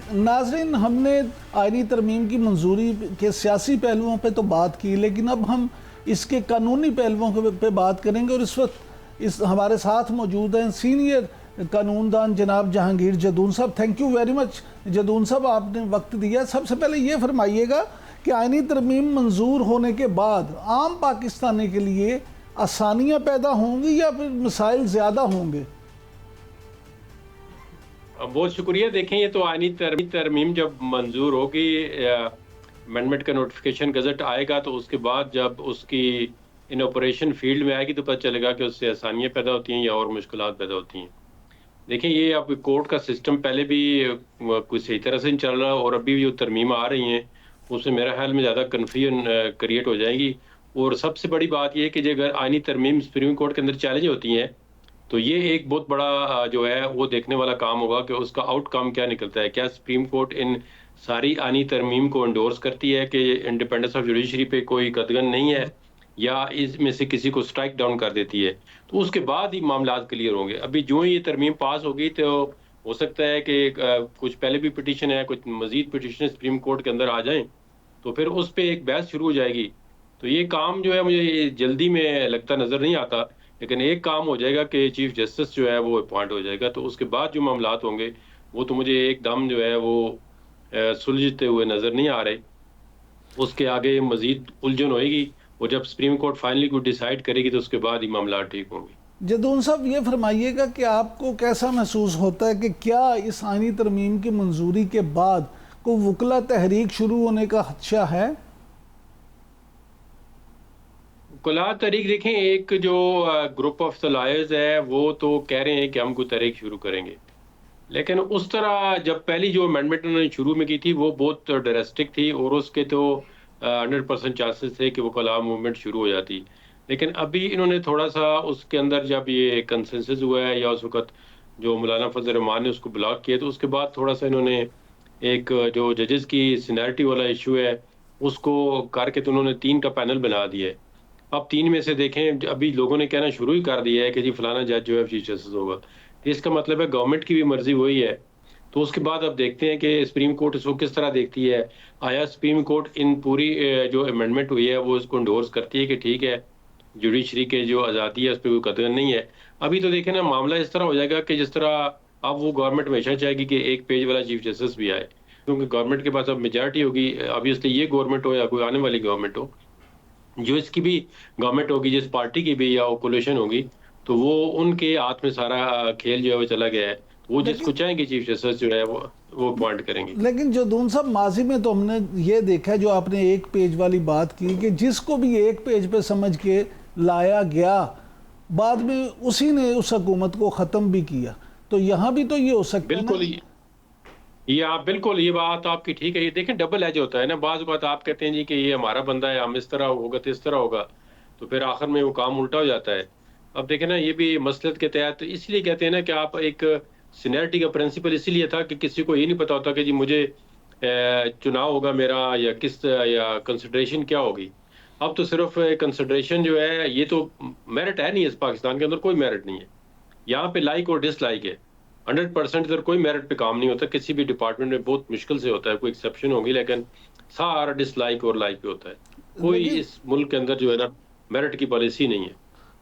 नाज़रीन, हमने आईनी तरमीम की मंजूरी के सियासी पहलुओं पे तो बात की, लेकिन अब हम इसके कानूनी पहलुओं पे बात करेंगे। और इस वक्त हमारे साथ मौजूद हैं सीनियर कानूनदान जनाब जहांगीर जदून साहब। Thank you very much Jadoon साहब, आपने वक्त दिया। सबसे पहले ये फरमाइएगा कि आईनी तरमीम मंजूर होने के बाद आम पाकिस्तानी के लिए आसानियाँ पैदा होंगी या फिर मसाइल ज़्यादा होंगे? बहुत शुक्रिया। देखें, ये तो आईनी तरमीम जब मंजूर होगी, अमेंडमेंट का नोटिफिकेशन गजट आएगा, तो उसके बाद जब उसकी इन ऑपरेशन फील्ड में आएगी तो पता चलेगा कि उससे आसानियाँ पैदा होती हैं या और मुश्किलात पैदा होती हैं। देखिए, ये अब कोर्ट का सिस्टम पहले भी कुछ सही तरह से नहीं चल रहा, और अभी भी जो तरमीम आ रही हैं उसमें मेरा ख्याल में ज़्यादा कन्फ्यूजन क्रिएट हो जाएगी। और सबसे बड़ी बात यह है कि अगर आईनी तरमीम सुप्रीम कोर्ट के अंदर चैलेंज होती हैं, तो ये एक बहुत बड़ा जो है वो देखने वाला काम होगा कि उसका आउटकम क्या निकलता है। क्या सुप्रीम कोर्ट इन सारी आनी तरमीम को एंडोर्स करती है कि इंडिपेंडेंस ऑफ जुडिशरी पे कोई कदगन नहीं है, या इसमें से किसी को स्ट्राइक डाउन कर देती है, तो उसके बाद ही मामला क्लियर होंगे। अभी जो ही ये तरमीम पास होगी तो हो सकता है कि कुछ पहले भी पिटीशन है, कुछ मजीद पिटीशन सुप्रीम कोर्ट के अंदर आ जाएं, तो फिर उस पर एक बहस शुरू हो जाएगी। तो ये काम जो है मुझे जल्दी में लगता नज़र नहीं आता, लेकिन एक काम हो जाएगा कि चीफ जस्टिस जो है वो अपॉइंट हो जाएगा, तो उसके बाद जो मामलात होंगे वो तो मुझे एकदम जो है वो सुलझते हुए नज़र नहीं आ रहे। उसके आगे मजीद उलझन होएगी, और जब सुप्रीम कोर्ट फाइनली कुछ डिसाइड करेगी तो उसके बाद ही मामला ठीक होंगे। जदून साहब, ये फरमाइएगा कि आपको कैसा महसूस होता है कि क्या इस आईनी तरमीम की मंजूरी के बाद कोई वकला तहरीक शुरू होने का खदशा है? वकला तहरीक, देखें, एक जो ग्रुप ऑफ लॉयर्स है वो तो कह रहे हैं कि हम कोई तहरीक शुरू करेंगे, लेकिन उस तरह जब पहली जो अमेंडमेंट उन्होंने शुरू में की थी वो बहुत ड्रास्टिक थी, और उसके तो 100% चांसेस थे कि वो कलाम मूवमेंट शुरू हो जाती। लेकिन अभी इन्होंने थोड़ा सा उसके अंदर जब ये कंसेंसस हुआ है, या उस वक्त जो मौलाना फजल रहमान ने उसको ब्लॉक किया, तो उसके बाद थोड़ा सा इन्होंने एक जो जजेस की सीनियरिटी वाला इशू है उसको करके तो उन्होंने 3 का पैनल बना दिया है। अब 3 में से देखें, अभी लोगों ने कहना शुरू ही कर दिया है कि जी फलाना जज जो है चीफ जस्टिस होगा, तो इसका मतलब है गवर्नमेंट की भी मर्जी वही है। तो उसके बाद अब देखते हैं कि सुप्रीम कोर्ट इसको किस तरह देखती है। आया सुप्रीम कोर्ट इन पूरी जो अमेंडमेंट हुई है वो इसको इंडोर्स करती है कि ठीक है, जुडिशरी के जो आज़ादी है उस पर कोई कतरन नहीं है। अभी तो देखें ना, मामला इस तरह हो जाएगा कि जिस तरह अब वो गवर्नमेंट हमेशा चाहेगी कि एक पेज वाला चीफ जस्टिस भी आए, क्योंकि गवर्नमेंट के पास अब मेजॉरिटी होगी। ऑब्वियसली ये गवर्नमेंट हो या कोई आने वाली गवर्नमेंट हो, जो इसकी भी गवर्नमेंट होगी, जिस पार्टी की भी या कोलिशन होगी, तो वो उनके हाथ में सारा खेल जो है वो चला गया है। वो जिसको चाहेंगे चीफ जस्टिस जो है वो अपॉइंट करेंगे। लेकिन जदून साहब, माजी में तो हमने ये देखा है, जो आपने एक पेज वाली बात की, कि जिसको भी एक पेज पे समझ के लाया गया, बाद में उसी ने उस हुकूमत को ख़त्म भी किया। तो यहाँ भी तो ये हो सकता है। बिल्कुल, ये आप बिल्कुल, ये बात आपकी ठीक है। ये देखें, डबल एज होता है ना। बात आप कहते हैं जी कि ये हमारा बंदा है, हम इस तरह होगा तो इस तरह होगा, तो फिर आखिर में वो काम उल्टा हो जाता है। अब देखें ना, ये भी मसलहत के तहत इसलिए कहते हैं ना कि आप एक सीनियरिटी का प्रिंसिपल इसीलिए था कि किसी को ये नहीं पता होता कि जी मुझे चुनाव होगा मेरा या किस या कंसिडरेशन क्या होगी। अब तो सिर्फ कंसिडरेशन जो है, ये तो मेरिट है नहीं, इस पाकिस्तान के अंदर कोई मेरिट नहीं है। यहाँ पे लाइक और डिसलाइक है। 100% इधर कोई मेरिट पे काम नहीं होता, किसी भी डिपार्टमेंट में बहुत मुश्किल से होता है, कोई एक्सेप्शन होगी, लेकिन सारा डिसलाइक और लाइक पे होता है। कोई इस मुल्क के अंदर जो है ना मेरिट की पॉलिसी नहीं है।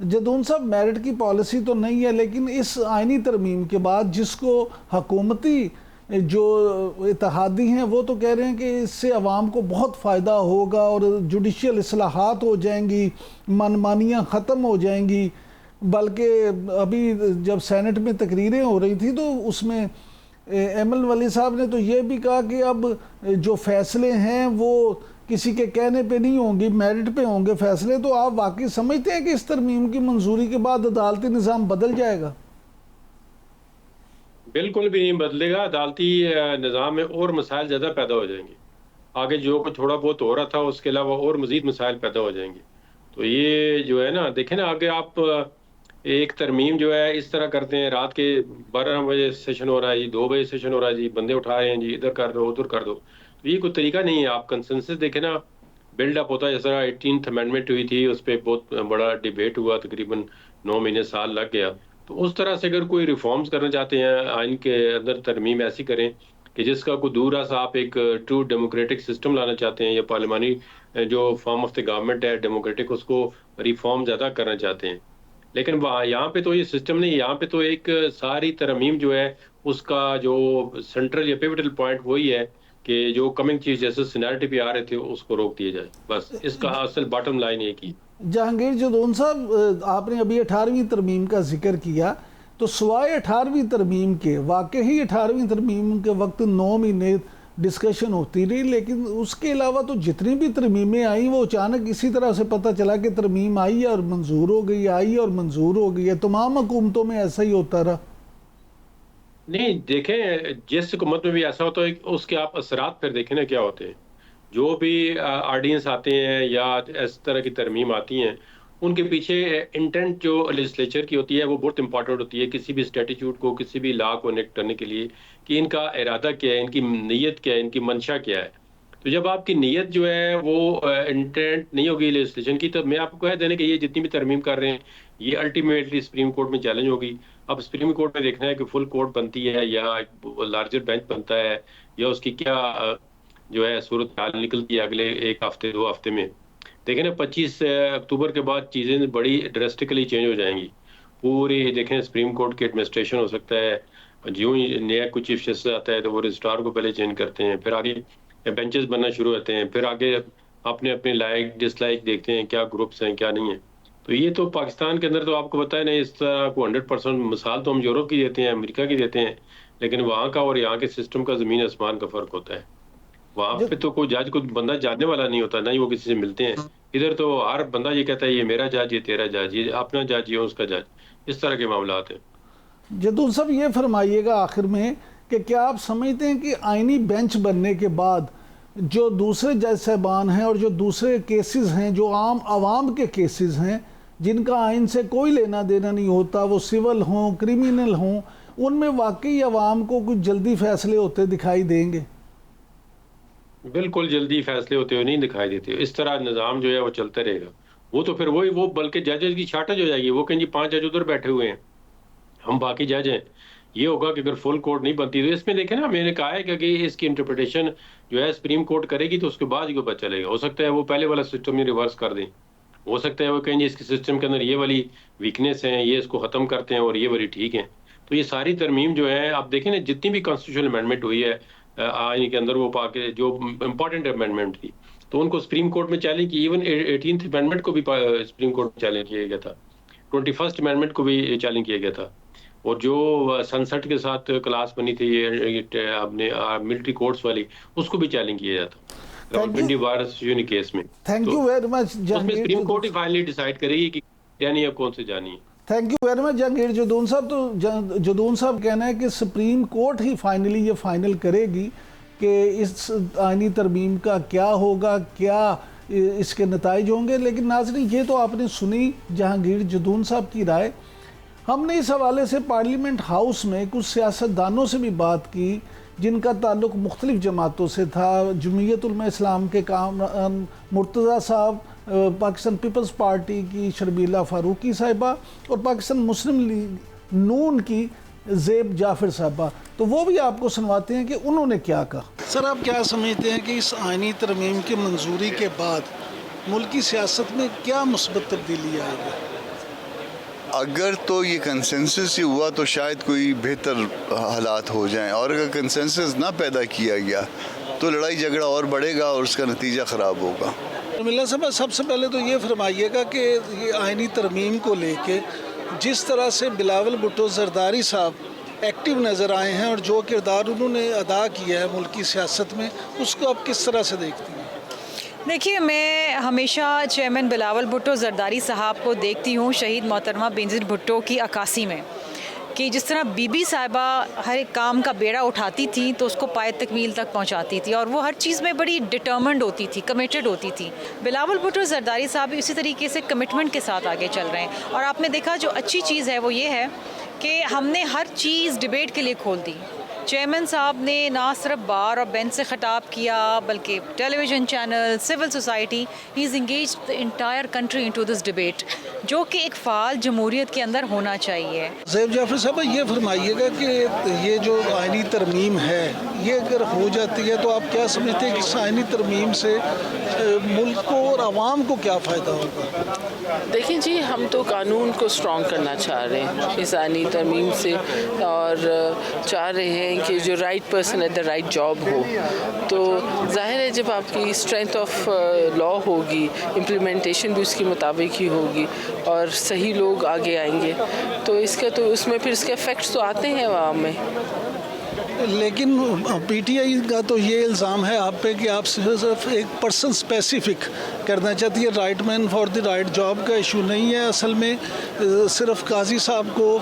जदून साहब, मेरिट की पॉलिसी तो नहीं है, लेकिन इस आईनी तरमीम के बाद जिसको हकूमती जो इत्तेहादी हैं वो तो कह रहे हैं कि इससे अवाम को बहुत फ़ायदा होगा और जुडिशियल इस्लाहात हो जाएंगी, मनमानियाँ ख़त्म हो जाएंगी। बल्कि अभी जब सेनेट में तकरीरें हो रही थी तो उसमें एमएल वली साहब ने तो ये भी कहा कि अब जो फैसले हैं वो किसी के कहने पे नहीं होंगे, मेरिट पे होंगे फैसले। तो आप वाकई समझते हैं कि इस तरमीम की मंजूरी के बाद अदालती निज़ाम बदल जाएगा? बिल्कुल भी नहीं बदलेगा। अदालती निज़ाम में और मसाइल ज़्यादा पैदा हो जाएंगे। आगे जो कुछ थोड़ा बहुत हो रहा था उसके अलावा और मज़ीद मसाइल पैदा हो जाएंगे। तो ये जो है ना, देखें ना, आगे आप एक तरमीम जो है इस तरह करते हैं, रात के 12 बजे सेशन हो रहा है जी, 2 बजे सेशन हो रहा है जी, बंदे उठा रहे हैं जी, इधर कर दो उधर कर दो। तो ये कोई तरीका नहीं है। आप कंसेंसस देखें ना, बिल्डअप होता है। जैसा 18th अमेंडमेंट हुई थी, उस पर बहुत बड़ा डिबेट हुआ, तकरीबन 9 महीने साल लग गया। तो उस तरह से अगर कोई रिफॉर्म्स करना चाहते हैं, आइन के अंदर तरमीम ऐसी करें कि जिसका कोई दूर सा आप एक ट्रू डेमोक्रेटिक सिस्टम लाना चाहते हैं या पार्लियामानी जो फॉर्म ऑफ द गवर्नमेंट है डेमोक्रेटिक, उसको रिफॉर्म ज़्यादा करना चाहते हैं। लेकिन वहाँ यहाँ पे तो ये सिस्टम नहीं, यहाँ पे तो एक सारी तरमीम जो है उसका जो सेंट्रल या पिवटल पॉइंट वही है कि जो कमिंग चीफ जस्टिस सीनियरिटी पे आ रहे थे उसको रोक दिया जाए। बस इसका असल बॉटम लाइन एक ही। जहांगीर जदौन साहब, आपने अभी 18वीं तरमीम का जिक्र किया, तो सवाए 18वीं तरमीम के वाकई 18वीं तरमीम के वक्त 9 महीने डिस्कशन होती रही, लेकिन उसके अलावा तो जितनी भी तरमीमें आई वो अचानक इसी तरह से पता चला कि तरमीम आई है और मंजूर हो गई, आई और मंजूर हो गई है। तमाम हुकूमतों में ऐसा ही होता रहा। नहीं देखें, जिस हुकूमत में भी ऐसा होता है उसके आप असरात फिर देखें ना क्या होते हैं। जो भी ऑर्डिनेंस आते हैं या इस तरह की तरमीम आती हैं, उनके पीछे इंटेंट जो लेजिस्लेचर की होती है वो बहुत इंपॉर्टेंट होती है किसी भी स्टैट्यूट को, किसी भी लॉ को इनेक्ट करने के लिए, कि इनका इरादा क्या है, इनकी नीयत क्या है, इनकी मंशा क्या है। तो जब आपकी नीयत जो है वो इंटेंट नहीं होगी लेजिस्लेशन की, तो मैं आपको कह देने कि ये जितनी भी तरमीम कर रहे हैं ये अल्टीमेटली सुप्रीम कोर्ट में चैलेंज होगी। अब सुप्रीम कोर्ट में देखना है कि फुल कोर्ट बनती है या लार्जर बेंच बनता है या उसकी क्या जो है सूरत हाल निकलती है अगले 1 हफ्ते 2 हफ्ते में। देखें ना 25 अक्टूबर के बाद चीज़ें बड़ी ड्रेस्टिकली चेंज हो जाएंगी पूरी। देखें सुप्रीम कोर्ट की एडमिनिस्ट्रेशन हो सकता है, जो ही नया कुछ चीफ जस्टिस आता है तो वो रजिस्ट्रार को पहले चेंज करते हैं, फिर आगे बेंचेस बनना शुरू होते हैं, फिर आगे अपने अपने लाइक डिसलाइक देखते हैं क्या ग्रुप्स हैं क्या नहीं है। तो ये तो पाकिस्तान के अंदर तो आपको पता है ना, इस तरह को 100% मिसाल तो हम यूरोप की देते हैं, अमेरिका की देते हैं, लेकिन वहाँ का और यहाँ के सिस्टम का ज़मीन आसमान का फ़र्क होता है। वहाँ पे तो कोई जज को बंदा जानने वाला नहीं होता, ना ही वो किसी से मिलते हैं। इधर तो हर बंदा ये कहता है ये मेरा जज, ये तेरा जज, ये अपना जज, ये उसका जज, इस तरह के मामलात हैं। जदून साहब, ये फरमाइएगा आखिर में कि क्या आप समझते हैं कि आईनी बेंच बनने के बाद जो दूसरे जज साहबान हैं और जो दूसरे केसेस हैं, जो आम आवाम के केसेस हैं जिनका आइन से कोई लेना देना नहीं होता, वो सिविल हों क्रिमिनल हों, उनमें वाकई आवाम को कुछ जल्दी फैसले होते दिखाई देंगे? बिल्कुल जल्दी फैसले होते हुए नहीं दिखाई देते। इस तरह निज़ाम जो है वो चलता रहेगा। वो तो फिर वही वो बल्कि जजेस की शार्टेज हो जाएगी। वो कहें जी 5 जज उधर बैठे हुए हैं, हम बाकी जज हैं। ये होगा कि अगर फुल कोर्ट नहीं बनती तो इसमें देखें ना, मैंने कहा है कि इसकी इंटरप्रिटेशन जो है सुप्रीम कोर्ट करेगी तो उसके बाद ही को पता चलेगा। हो सकता है वो पहले वाला सिस्टम ही रिवर्स कर दें, हो सकता है वो कहें जी इसके सिस्टम के अंदर ये वाली वीकनेस है, ये इसको ख़त्म करते हैं और ये वाली ठीक है। तो ये सारी तरमीम जो है आप देखें ना, जितनी भी कॉन्स्टिट्यूशनल अमेंडमेंट हुई है आइन के अंदर, वो पाके जो इम्पोर्टेंट अमेंडमेंट थी तो उनको सुप्रीम कोर्ट में चैलेंज की। इवन 18th अमेंडमेंट को भी सुप्रीम कोर्ट में चैलेंज किया गया था, 21st अमेंडमेंट को भी चैलेंज किया गया था। और जो सनसेट के साथ क्लास बनी थी ये अपने मिलिट्री कोर्ट्स वाली, उसको भी चैलेंज किया जाता रावलपिंडी वायरस यूनि केस में। Thank you very much. उसमें सुप्रीम कोर्ट ही फाइनली डिसाइड करेगी कि जानी है कौन से जानी है। Thank you very much Jahangir Jadaun साहब। तो जदौन साहब कहना है कि सुप्रीम कोर्ट ही फाइनली ये फाइनल करेगी कि इस आइनी तरमीम का क्या होगा, क्या इसके नताइज होंगे। लेकिन नाज़रीन, ये तो आपने सुनी जहांगीर जदौन साहब की राय। हमने इस हवाले से पार्लियामेंट हाउस में कुछ सियासतदानों से भी बात की जिनका ताल्लुक़ मुख्तलिफ़ जमातों से था। जमीयत उलमा इस्लाम के काम मुर्तज़ा साहब, पाकिस्तान पीपल्स पार्टी की शर्मीला फ़ारूकी साहिबा और पाकिस्तान मुस्लिम लीग नून की ज़ेब जाफ़िर साहिबा। तो वो भी आपको सुनवाते हैं कि उन्होंने क्या कहा। सर, आप क्या समझते हैं कि इस आइनी तरमीम की मंजूरी के बाद मुल्की सियासत में क्या मुस्बत तब्दीली आएगी? अगर तो ये कंसेंसस ही हुआ तो शायद कोई बेहतर हालात हो जाएं, और अगर कंसेंसस ना पैदा किया गया तो लड़ाई झगड़ा और बढ़ेगा और उसका नतीजा ख़राब होगा। मिल्ला साहब, सबसे पहले तो ये फरमाइएगा कि ये आइनी तरमीम को लेके जिस तरह से बिलावल भुट्टो जरदारी साहब एक्टिव नज़र आए हैं और जो किरदार उन्होंने अदा किया है मुल्की सियासत में, उसको आप किस तरह से देखती हैं? देखिए, मैं हमेशा चेयरमैन बिलावल भुट्टो जरदारी साहब को देखती हूँ शहीद मोहतरमा बेनज़ीर भुट्टो की अक्कासी में, कि जिस तरह बीबी साहिबा हर एक काम का बेड़ा उठाती थी तो उसको पाए तकमील तक पहुंचाती थी और वो हर चीज़ में बड़ी डिटर्मिन्ड होती थी, कमिटेड होती थी। बिलावल भुट्टो जरदारी साहब भी इसी तरीके से कमिटमेंट के साथ आगे चल रहे हैं। और आपने देखा जो अच्छी चीज़ है वो ये है कि हमने हर चीज़ डिबेट के लिए खोल दी। चेयरमैन साहब ने ना सिर्फ बार और बेंच से खिताब किया बल्कि television channel, civil society, he is engaged the entire country into this debate. जो कि एक फ़ाल जमहूरियत के अंदर होना चाहिए। ज़ैब जाफ़र साहब ये फरमाइएगा कि ये जो आइनी तरमीम है ये अगर हो जाती है तो आप क्या समझते हैं कि इस आइनी तरमीम से मुल्क को और आवाम को क्या फ़ायदा होगा? देखिए जी, हम तो कानून को स्ट्रॉन्ग करना चाह रहे हैं इस आइनी तरमीम से, और चाह रहे हैं कि जो right person at the right job हो। तो जाहिर है जब आपकी स्ट्रेंथ ऑफ लॉ होगी, इम्प्लीमेंटेशन भी उसके मुताबिक ही होगी और सही लोग आगे आएंगे, तो इसका तो उसमें फिर इसके इफ़ेक्ट्स तो आते हैं आवाम में। लेकिन पीटीआई का तो ये इल्ज़ाम है आप पे कि आप सिर्फ एक पर्सन स्पेसिफिक करना चाहती है, right man for the right job का इशू नहीं है असल में, सिर्फ काजी साहब को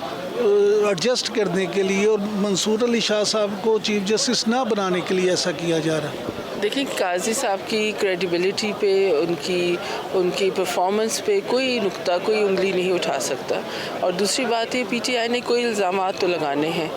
एडजस्ट करने के लिए और मंसूर अली शाह साहब को चीफ जस्टिस ना बनाने के लिए ऐसा किया जा रहा है। देखिए, काजी साहब की क्रेडिबिलिटी पे, उनकी परफॉर्मेंस पे कोई नुक्ता, कोई उंगली नहीं उठा सकता। और दूसरी बात है, पीटीआई ने कोई इल्ज़ामात तो लगाने हैं,